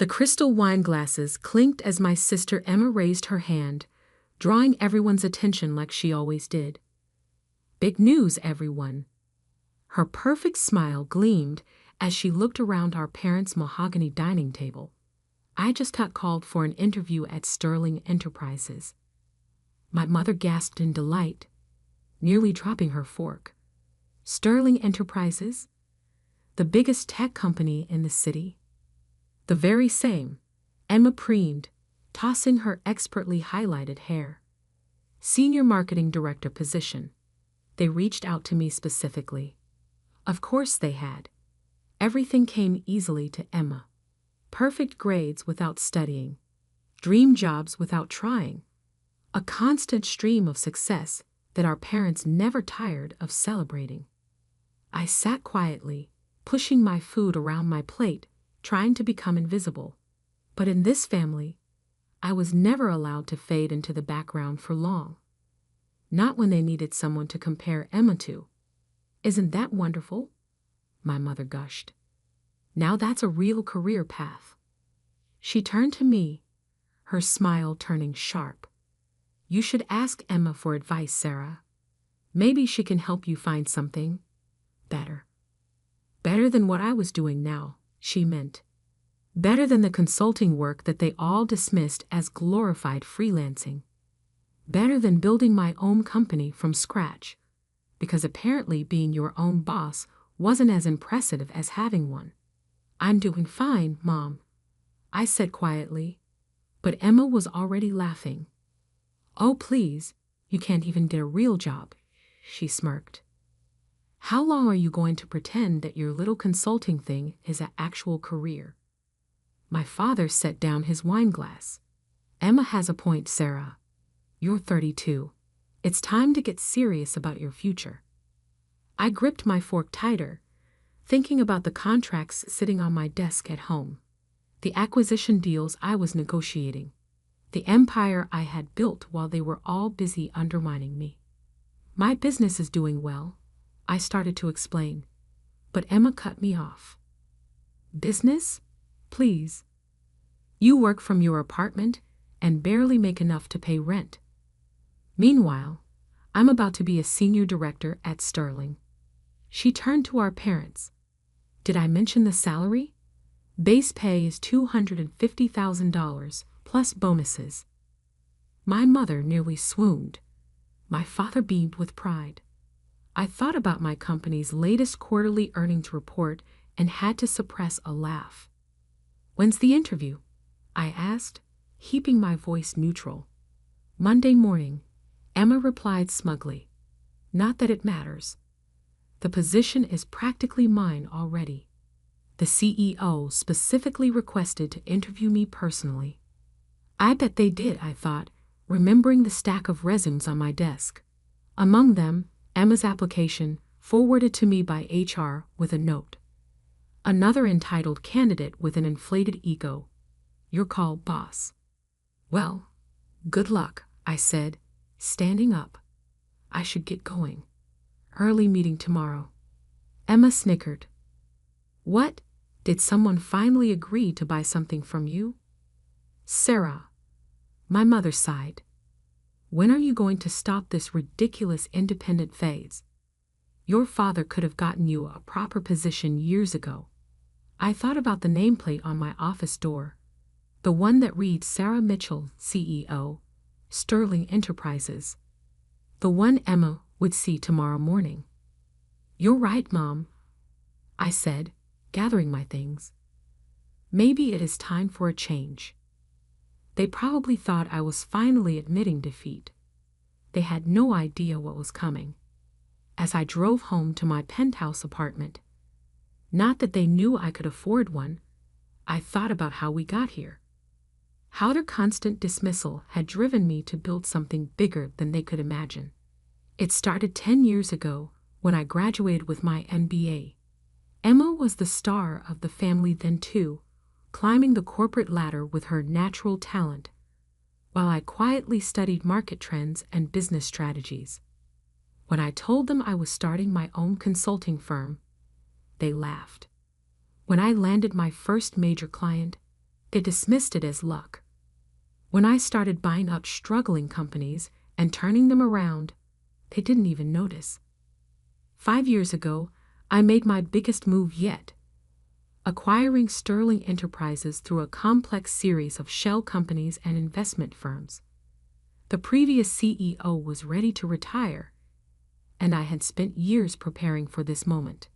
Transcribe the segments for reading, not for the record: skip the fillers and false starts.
The crystal wine glasses clinked as my sister Emma raised her hand, drawing everyone's attention like she always did. "Big news, everyone." Her perfect smile gleamed as she looked around our parents' mahogany dining table. "I just got called for an interview at Sterling Enterprises." My mother gasped in delight, nearly dropping her fork. "Sterling Enterprises? The biggest tech company in the city?" "The very same," Emma preened, tossing her expertly highlighted hair. "Senior marketing director position. They reached out to me specifically." Of course they had. Everything came easily to Emma. Perfect grades without studying. Dream jobs without trying. A constant stream of success that our parents never tired of celebrating. I sat quietly, pushing my food around my plate, trying to become invisible. But in this family, I was never allowed to fade into the background for long. Not when they needed someone to compare Emma to. "Isn't that wonderful?" my mother gushed. "Now that's a real career path." She turned to me, her smile turning sharp. "You should ask Emma for advice, Sarah. Maybe she can help you find something better." Better than what I was doing now, she meant. Better than the consulting work that they all dismissed as glorified freelancing. Better than building my own company from scratch, because apparently being your own boss wasn't as impressive as having one. "I'm doing fine, Mom," I said quietly, but Emma was already laughing. "Oh, please, you can't even get a real job," she smirked. "How long are you going to pretend that your little consulting thing is an actual career?" My father set down his wine glass. "Emma has a point, Sarah. You're 32. It's time to get serious about your future." I gripped my fork tighter, thinking about the contracts sitting on my desk at home, the acquisition deals I was negotiating, the empire I had built while they were all busy undermining me. "My business is doing well," I started to explain, but Emma cut me off. "Business? Please. You work from your apartment and barely make enough to pay rent. Meanwhile, I'm about to be a senior director at Sterling." She turned to our parents. "Did I mention the salary? Base pay is $250,000 plus bonuses." My mother nearly swooned. My father beamed with pride. I thought about my company's latest quarterly earnings report and had to suppress a laugh. "When's the interview?" I asked, keeping my voice neutral. "Monday morning," Emma replied smugly. "Not that it matters. The position is practically mine already. The CEO specifically requested to interview me personally." I bet they did, I thought, remembering the stack of resumes on my desk. Among them, Emma's application, forwarded to me by HR with a note. Another entitled candidate with an inflated ego. "Your call, boss." "Well, good luck," I said, standing up. "I should get going. Early meeting tomorrow." Emma snickered. "What? Did someone finally agree to buy something from you?" "Sarah," my mother sighed. "When are you going to stop this ridiculous independent phase? Your father could have gotten you a proper position years ago." I thought about the nameplate on my office door, the one that reads Sarah Mitchell, CEO, Sterling Enterprises, the one Emma would see tomorrow morning. "You're right, Mom," I said, gathering my things. Maybe it is time for a change. They probably thought I was finally admitting defeat. They had no idea what was coming. As I drove home to my penthouse apartment, not that they knew I could afford one, I thought about how we got here. How their constant dismissal had driven me to build something bigger than they could imagine. It started 10 years ago when I graduated with my MBA. Emma was the star of the family then too, climbing the corporate ladder with her natural talent, while I quietly studied market trends and business strategies. When I told them I was starting my own consulting firm, they laughed. When I landed my first major client, They dismissed it as luck. When I started buying up struggling companies and turning them around, they didn't even notice. 5 years ago, I made my biggest move yet, acquiring Sterling Enterprises through a complex series of shell companies and investment firms. The previous CEO was ready to retire, and I had spent years preparing for this moment.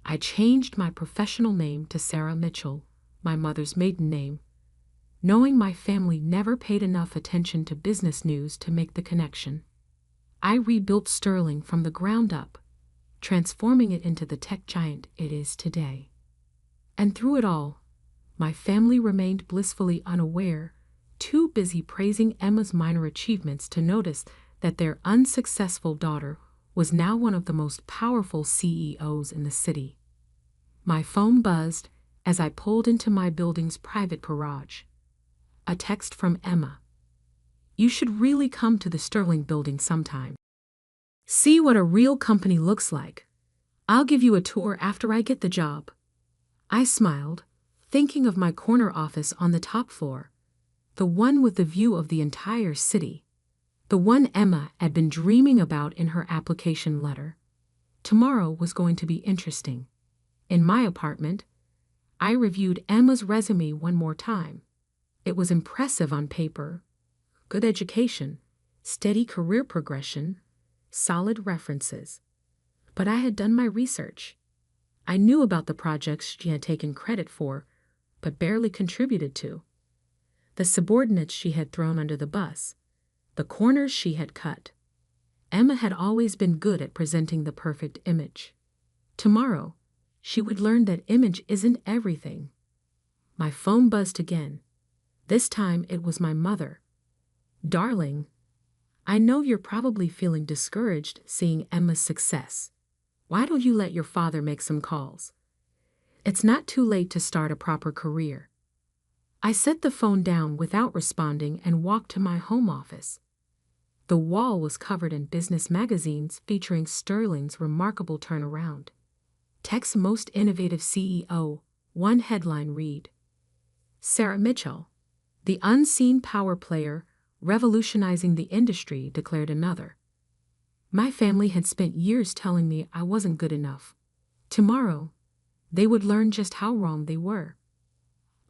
I changed my professional name to Sarah Mitchell, my mother's maiden name, knowing my family never paid enough attention to business news to make the connection. I rebuilt Sterling from the ground up, transforming it into the tech giant it is today. And through it all, my family remained blissfully unaware, too busy praising Emma's minor achievements to notice that their unsuccessful daughter was now one of the most powerful CEOs in the city. My phone buzzed as I pulled into my building's private garage. A text from Emma. "You should really come to the Sterling building sometime. See what a real company looks like. I'll give you a tour after I get the job." I smiled, thinking of my corner office on the top floor, the one with the view of the entire city, the one Emma had been dreaming about in her application letter. Tomorrow was going to be interesting. In my apartment, I reviewed Emma's resume one more time. It was impressive on paper. Good education, steady career progression, solid references. But I had done my research. I knew about the projects she had taken credit for, but barely contributed to. The subordinates she had thrown under the bus, the corners she had cut. Emma had always been good at presenting the perfect image. Tomorrow, she would learn that image isn't everything. My phone buzzed again. This time it was my mother. "Darling, I know you're probably feeling discouraged seeing Emma's success. Why don't you let your father make some calls? It's not too late to start a proper career." I set the phone down without responding and walked to my home office. The wall was covered in business magazines featuring Sterling's remarkable turnaround. Tech's most innovative CEO, one headline read, "Sarah Mitchell, the unseen power player revolutionizing the industry," declared another. My family had spent years telling me I wasn't good enough. Tomorrow, they would learn just how wrong they were.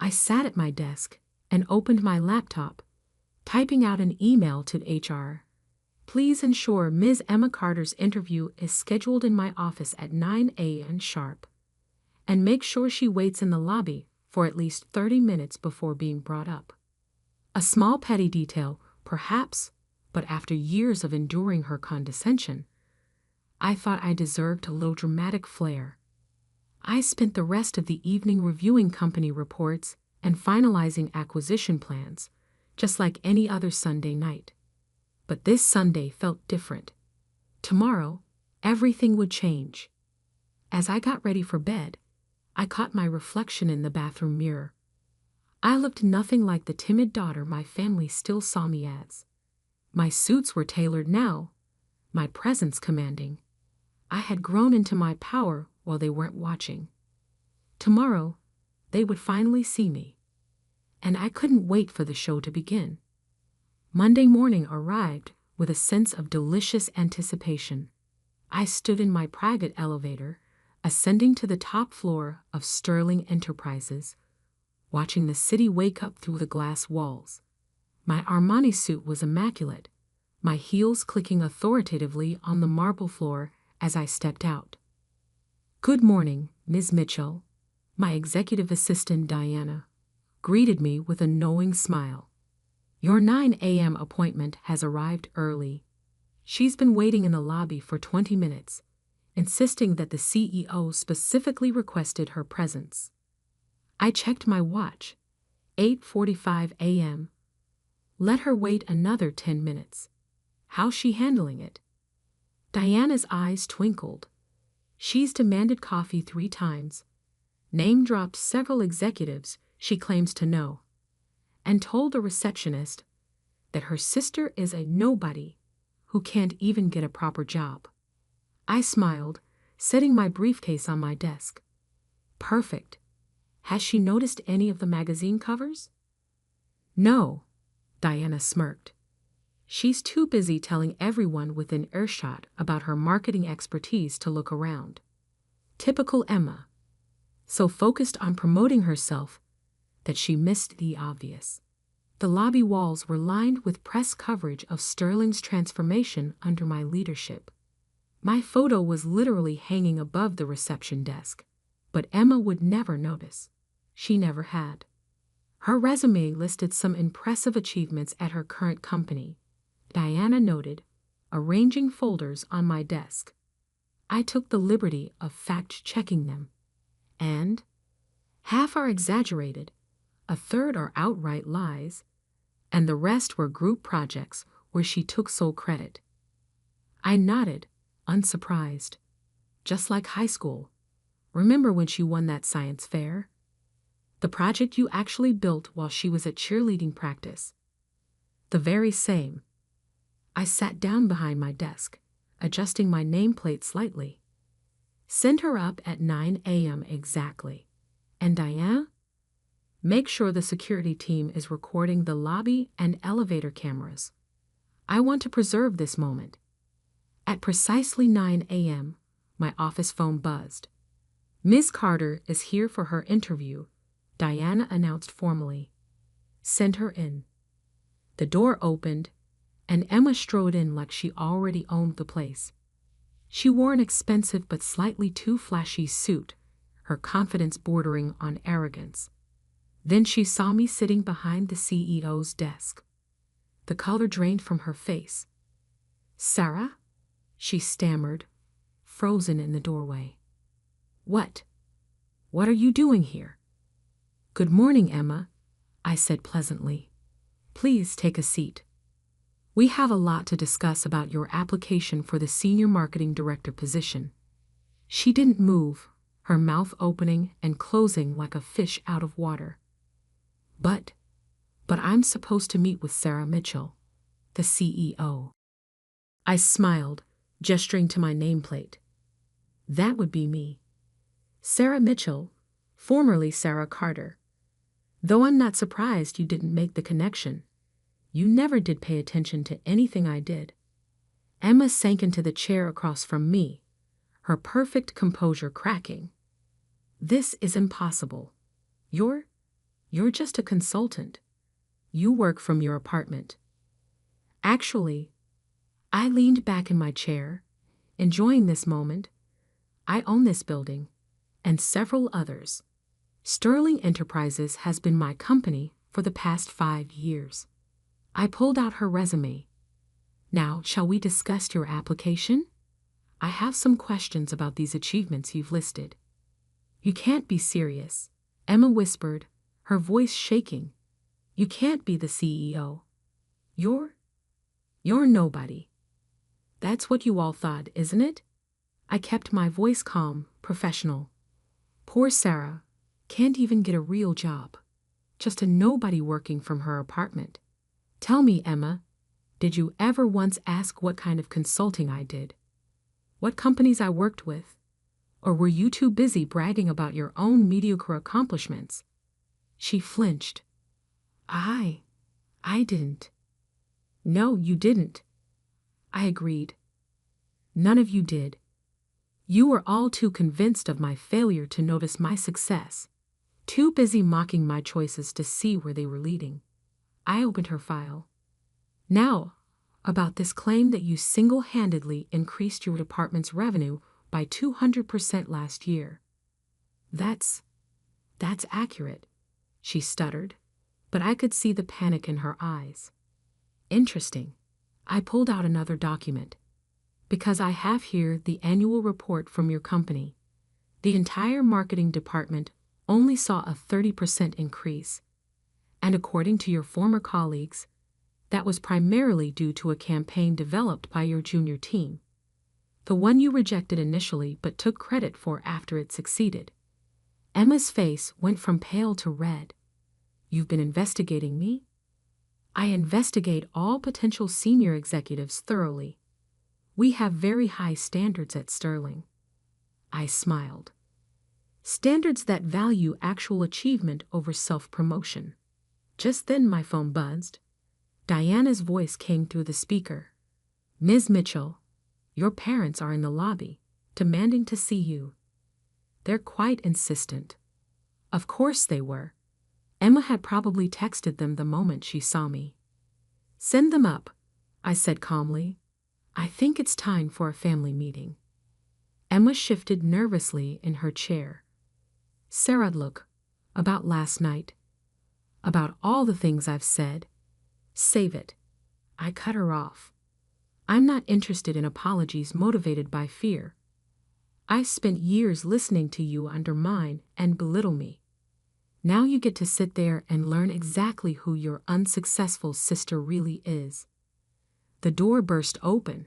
I sat at my desk and opened my laptop, typing out an email to HR. "Please ensure Ms. Emma Carter's interview is scheduled in my office at 9 a.m. sharp. And make sure she waits in the lobby for at least 30 minutes before being brought up." A small petty detail, perhaps, but after years of enduring her condescension, I thought I deserved a little dramatic flair. I spent the rest of the evening reviewing company reports and finalizing acquisition plans, just like any other Sunday night. But this Sunday felt different. Tomorrow, everything would change. As I got ready for bed, I caught my reflection in the bathroom mirror. I looked nothing like the timid daughter my family still saw me as. My suits were tailored now, my presence commanding. I had grown into my power while they weren't watching. Tomorrow, they would finally see me. And I couldn't wait for the show to begin. Monday morning arrived with a sense of delicious anticipation. I stood in my private elevator, ascending to the top floor of Sterling Enterprises, watching the city wake up through the glass walls. My Armani suit was immaculate, my heels clicking authoritatively on the marble floor as I stepped out. "Good morning, Ms. Mitchell," my executive assistant Diana greeted me with a knowing smile. "Your 9 a.m. appointment has arrived early." She's been waiting in the lobby for 20 minutes, insisting that the CEO specifically requested her presence. I checked my watch. 8:45 a.m. Let her wait another 10 minutes. How's she handling it? Diana's eyes twinkled. She's demanded coffee 3 times, name-dropped several executives she claims to know, and told the receptionist that her sister is a nobody who can't even get a proper job. I smiled, setting my briefcase on my desk. Perfect. Has she noticed any of the magazine covers? No, Diana smirked. She's too busy telling everyone within earshot about her marketing expertise to look around. Typical Emma. So focused on promoting herself that she missed the obvious. The lobby walls were lined with press coverage of Sterling's transformation under my leadership. My photo was literally hanging above the reception desk, but Emma would never notice. She never had. Her resume listed some impressive achievements at her current company, Diana noted, arranging folders on my desk. I took the liberty of fact-checking them. And half are exaggerated, a third are outright lies, and the rest were group projects where she took sole credit. I nodded, unsurprised. Just like high school. Remember when she won that science fair? The project you actually built while she was at cheerleading practice. The very same. I sat down behind my desk, adjusting my nameplate slightly. Send her up at 9 a.m. exactly. And Diana? Make sure the security team is recording the lobby and elevator cameras. I want to preserve this moment. At precisely 9 a.m., my office phone buzzed. Ms. Carter is here for her interview, Diana announced formally. Send her in. The door opened, and Emma strode in like she already owned the place. She wore an expensive but slightly too flashy suit, her confidence bordering on arrogance. Then she saw me sitting behind the CEO's desk. The color drained from her face. Sarah? She stammered, frozen in the doorway. What? What are you doing here? Good morning, Emma, I said pleasantly. Please take a seat. We have a lot to discuss about your application for the Senior Marketing Director position. She didn't move, her mouth opening and closing like a fish out of water. But I'm supposed to meet with Sarah Mitchell, the CEO. I smiled, gesturing to my nameplate. That would be me. Sarah Mitchell, formerly Sarah Carter. Though I'm not surprised you didn't make the connection. You never did pay attention to anything I did. Emma sank into the chair across from me, her perfect composure cracking. This is impossible. You're just a consultant. You work from your apartment. Actually, I leaned back in my chair, enjoying this moment. I own this building, and several others. Sterling Enterprises has been my company for the past 5 years. I pulled out her resume. Now, shall we discuss your application? I have some questions about these achievements you've listed. You can't be serious, Emma whispered, her voice shaking. You can't be the CEO. You're nobody. That's what you all thought, isn't it? I kept my voice calm, professional. Poor Sarah can't even get a real job. Just a nobody working from her apartment. Tell me, Emma, did you ever once ask what kind of consulting I did? What companies I worked with? Or were you too busy bragging about your own mediocre accomplishments? She flinched. I didn't. No, you didn't. I agreed. None of you did. You were all too convinced of my failure to notice my success, too busy mocking my choices to see where they were leading. I opened her file. Now, about this claim that you single-handedly increased your department's revenue by 200% last year. That's accurate, she stuttered, but I could see the panic in her eyes. Interesting. I pulled out another document. Because I have here the annual report from your company. The entire marketing department only saw a 30% increase. And according to your former colleagues, that was primarily due to a campaign developed by your junior team. The one you rejected initially but took credit for after it succeeded. Emma's face went from pale to red. You've been investigating me? I investigate all potential senior executives thoroughly. We have very high standards at Sterling. I smiled. Standards that value actual achievement over self-promotion. Just then my phone buzzed. Diana's voice came through the speaker. "Ms. Mitchell, your parents are in the lobby, demanding to see you. They're quite insistent." Of course they were. Emma had probably texted them the moment she saw me. "Send them up," I said calmly. "I think it's time for a family meeting." Emma shifted nervously in her chair. "Sarah, look, about last night. About all the things I've said. Save it." I cut her off. "I'm not interested in apologies motivated by fear. I spent years listening to you undermine and belittle me. Now you get to sit there and learn exactly who your unsuccessful sister really is." The door burst open.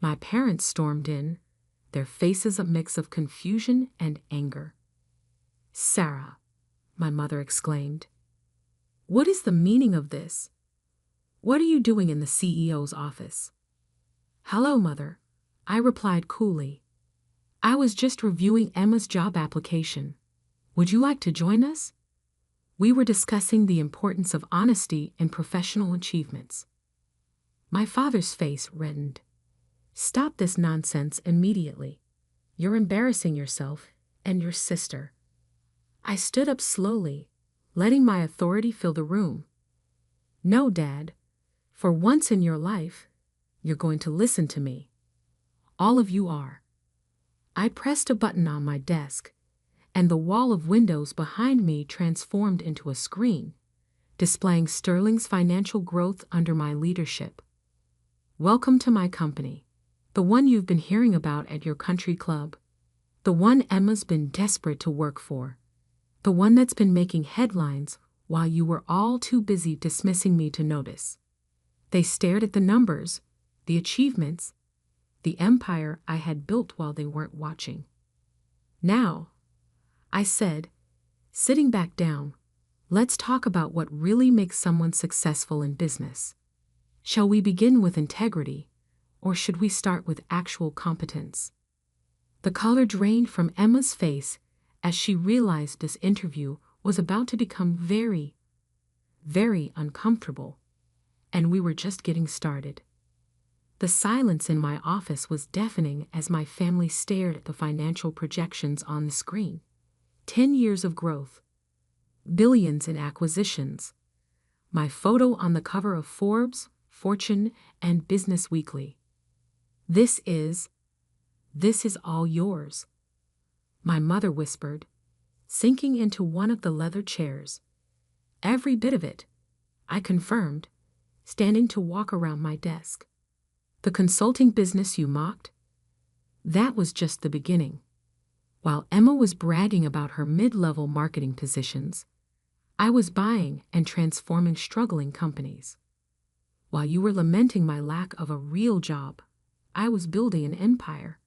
My parents stormed in, their faces a mix of confusion and anger. "Sarah," my mother exclaimed, "what is the meaning of this? What are you doing in the CEO's office?" "Hello, Mother," I replied coolly. "I was just reviewing Emma's job application. Would you like to join us?" We were discussing the importance of honesty in professional achievements. My father's face reddened. "Stop this nonsense immediately. You're embarrassing yourself and your sister." I stood up slowly, letting my authority fill the room. "No, Dad. For once in your life, you're going to listen to me. All of you are." I pressed a button on my desk, and the wall of windows behind me transformed into a screen, displaying Sterling's financial growth under my leadership. "Welcome to my company, the one you've been hearing about at your country club, the one Emma's been desperate to work for, the one that's been making headlines while you were all too busy dismissing me to notice." They stared at the numbers, the achievements, the empire I had built while they weren't watching. "Now," I said, sitting back down, "let's talk about what really makes someone successful in business. Shall we begin with integrity, or should we start with actual competence?" The color drained from Emma's face as she realized this interview was about to become very, very uncomfortable, and we were just getting started. The silence in my office was deafening as my family stared at the financial projections on the screen. 10 years of growth, billions in acquisitions, my photo on the cover of Forbes, Fortune, and Business Weekly. This is all yours," my mother whispered, sinking into one of the leather chairs. "Every bit of it," I confirmed, standing to walk around my desk. "The consulting business you mocked? That was just the beginning. While Emma was bragging about her mid-level marketing positions, I was buying and transforming struggling companies. While you were lamenting my lack of a real job, I was building an empire."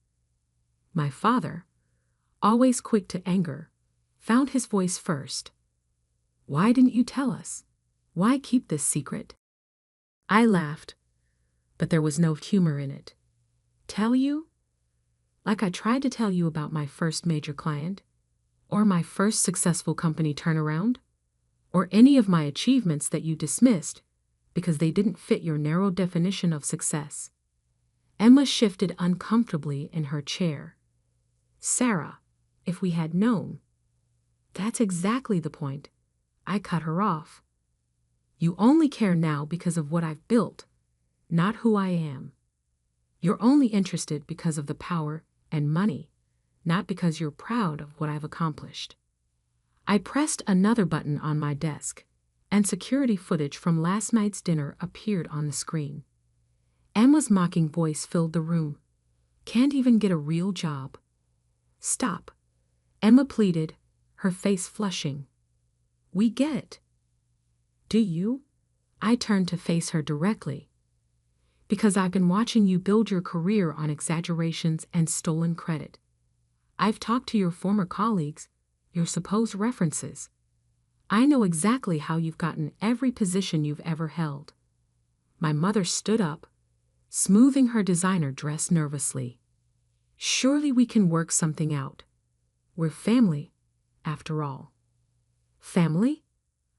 My father, always quick to anger, found his voice first. "Why didn't you tell us? Why keep this secret?" I laughed, but there was no humor in it. "Tell you? Like I tried to tell you about my first major client, or my first successful company turnaround, or any of my achievements that you dismissed because they didn't fit your narrow definition of success." Emma shifted uncomfortably in her chair. "Sarah, if we had known." "That's exactly the point." I cut her off. "You only care now because of what I've built, not who I am. You're only interested because of the power and money, not because you're proud of what I've accomplished." I pressed another button on my desk, and security footage from last night's dinner appeared on the screen. Emma's mocking voice filled the room. "Can't even get a real job." "Stop," Emma pleaded, her face flushing. "We get it." "Do you?" I turned to face her directly. "Because I've been watching you build your career on exaggerations and stolen credit. I've talked to your former colleagues, your supposed references. I know exactly how you've gotten every position you've ever held." My mother stood up, smoothing her designer dress nervously. "Surely we can work something out. We're family, after all. Family?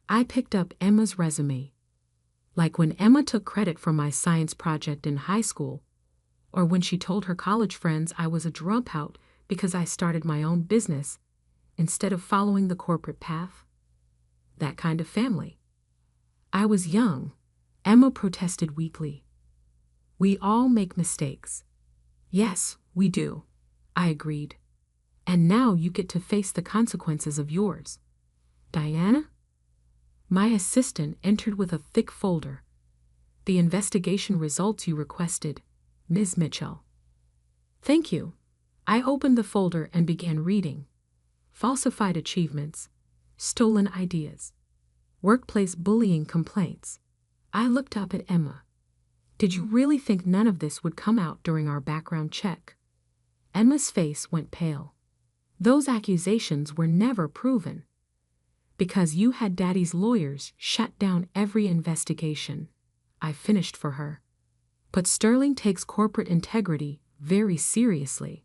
I picked up Emma's resume. Like when Emma took credit for my science project in high school, or when she told her college friends I was a dropout because I started my own business instead of following the corporate path. That kind of family. I was young. Emma protested weakly. We all make mistakes. Yes, we do, I agreed. And now you get to face the consequences of yours. Diana? My assistant entered with a thick folder. The investigation results you requested, Ms. Mitchell. Thank you. I opened the folder and began reading. Falsified achievements, stolen ideas, workplace bullying complaints. I looked up at Emma. Did you really think none of this would come out during our background check? Emma's face went pale. Those accusations were never proven. Because you had Daddy's lawyers shut down every investigation. I finished for her. But Sterling takes corporate integrity very seriously.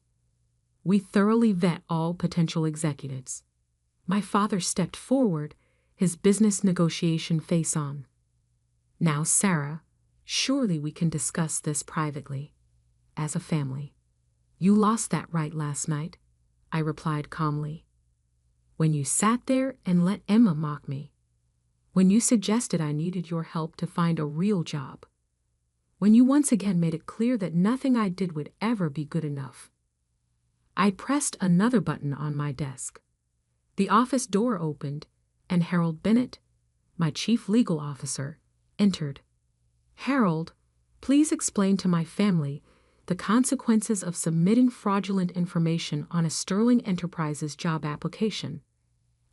We thoroughly vet all potential executives. My father stepped forward, his business negotiation face on. Now, Sarah, surely we can discuss this privately, as a family. You lost that right last night, I replied calmly. When you sat there and let Emma mock me. When you suggested I needed your help to find a real job. When you once again made it clear that nothing I did would ever be good enough. I pressed another button on my desk. The office door opened, and Harold Bennett, my chief legal officer, entered. Harold, please explain to my family the consequences of submitting fraudulent information on a Sterling Enterprises job application.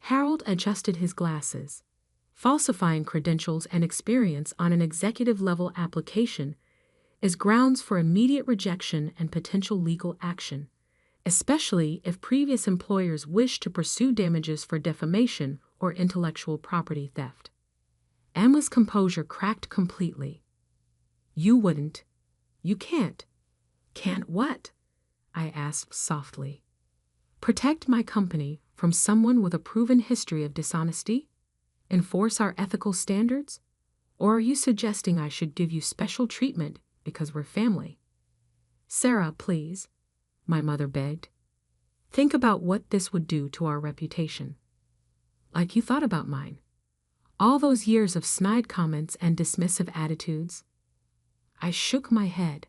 Harold adjusted his glasses. Falsifying credentials and experience on an executive-level application is grounds for immediate rejection and potential legal action, especially if previous employers wish to pursue damages for defamation or intellectual property theft. Emma's composure cracked completely. You wouldn't. You can't. Can't what? I asked softly. Protect my company from someone with a proven history of dishonesty? Enforce our ethical standards? Or are you suggesting I should give you special treatment because we're family? Sarah, please, my mother begged. Think about what this would do to our reputation. Like you thought about mine. All those years of snide comments and dismissive attitudes. I shook my head.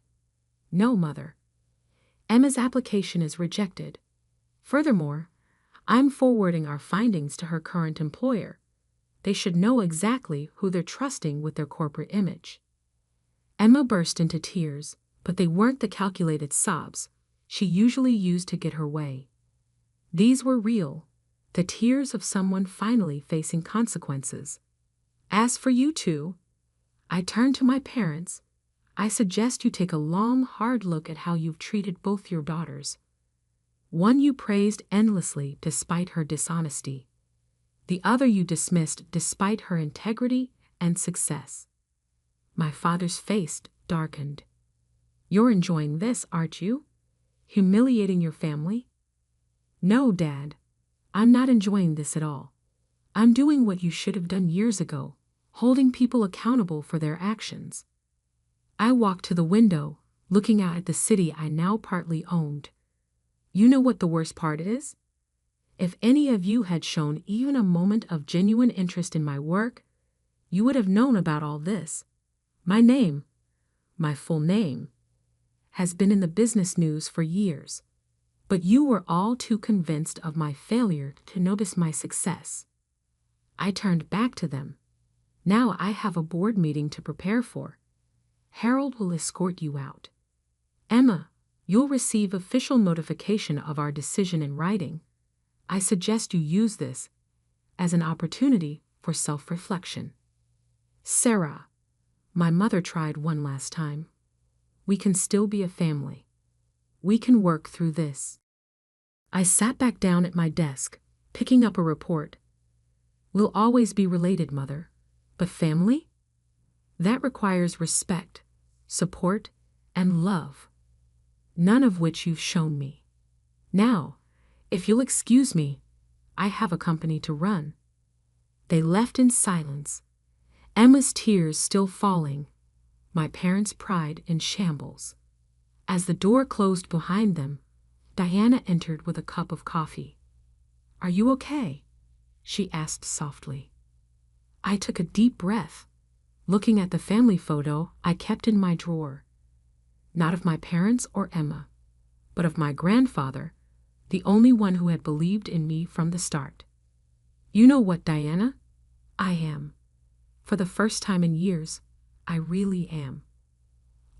No, Mother. Emma's application is rejected. Furthermore, I'm forwarding our findings to her current employer. They should know exactly who they're trusting with their corporate image. Emma burst into tears, but they weren't the calculated sobs she usually used to get her way. These were real, the tears of someone finally facing consequences. As for you two, I turned to my parents. I suggest you take a long, hard look at how you've treated both your daughters. One you praised endlessly despite her dishonesty. The other you dismissed despite her integrity and success. My father's face darkened. You're enjoying this, aren't you? Humiliating your family? No, Dad. I'm not enjoying this at all. I'm doing what you should have done years ago, holding people accountable for their actions. I walked to the window, looking out at the city I now partly owned. You know what the worst part is? If any of you had shown even a moment of genuine interest in my work, you would have known about all this. My name, my full name, has been in the business news for years. But you were all too convinced of my failure to notice my success. I turned back to them. Now I have a board meeting to prepare for. Harold will escort you out. Emma, you'll receive official notification of our decision in writing. I suggest you use this as an opportunity for self-reflection. Sarah, my mother tried one last time. We can still be a family. We can work through this. I sat back down at my desk, picking up a report. We'll always be related, Mother. But family? That requires respect, support, and love. None of which you've shown me. Now, if you'll excuse me, I have a company to run." They left in silence, Emma's tears still falling, my parents' pride in shambles. As the door closed behind them, Diana entered with a cup of coffee. "Are you okay?" she asked softly. I took a deep breath, looking at the family photo I kept in my drawer. Not of my parents or Emma, but of my grandfather, the only one who had believed in me from the start. "You know what, Diana? I am. For the first time in years, I really am."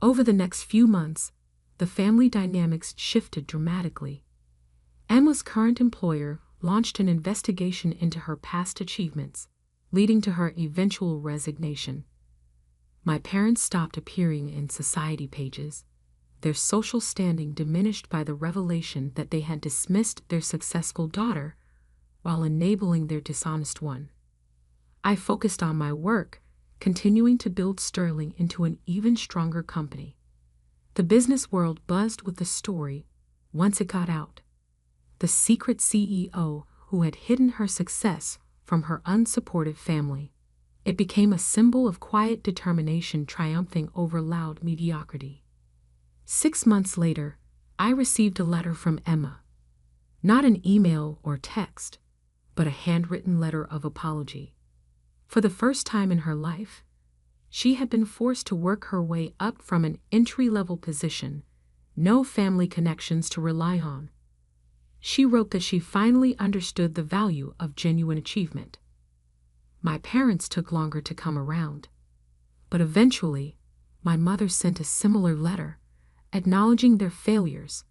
Over the next few months, the family dynamics shifted dramatically. Emma's current employer launched an investigation into her past achievements, leading to her eventual resignation. My parents stopped appearing in society pages, their social standing diminished by the revelation that they had dismissed their successful daughter while enabling their dishonest one. I focused on my work, continuing to build Sterling into an even stronger company. The business world buzzed with the story once it got out. The secret CEO who had hidden her success from her unsupportive family. It became a symbol of quiet determination triumphing over loud mediocrity. 6 months later, I received a letter from Emma. Not an email or text, but a handwritten letter of apology. For the first time in her life, she had been forced to work her way up from an entry-level position, no family connections to rely on. She wrote that she finally understood the value of genuine achievement. My parents took longer to come around, but eventually, my mother sent a similar letter, acknowledging their failures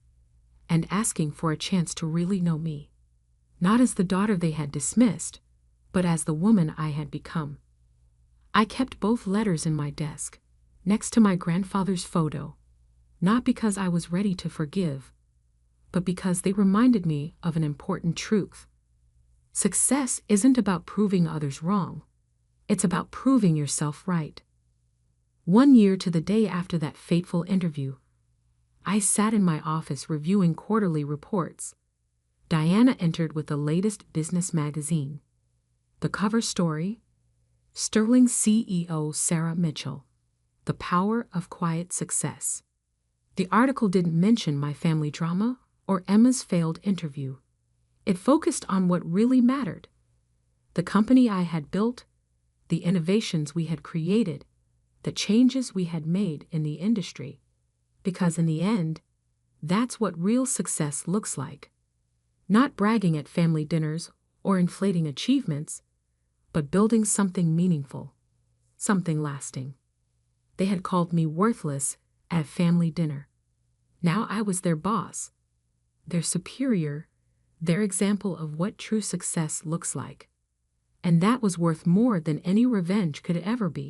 and asking for a chance to really know me, not as the daughter they had dismissed, but as the woman I had become. I kept both letters in my desk, next to my grandfather's photo, not because I was ready to forgive, but because they reminded me of an important truth. Success isn't about proving others wrong. It's about proving yourself right. 1 year to the day after that fateful interview, I sat in my office reviewing quarterly reports. Diana entered with the latest business magazine. The cover story, Sterling CEO Sarah Mitchell, The Power of Quiet Success. The article didn't mention my family drama or Emma's failed interview. It focused on what really mattered: the company I had built, the innovations we had created, the changes we had made in the industry. Because in the end, that's what real success looks like. Not bragging at family dinners or inflating achievements, but building something meaningful, something lasting. They had called me worthless at family dinner. Now I was their boss, their superior, their example of what true success looks like. And that was worth more than any revenge could ever be.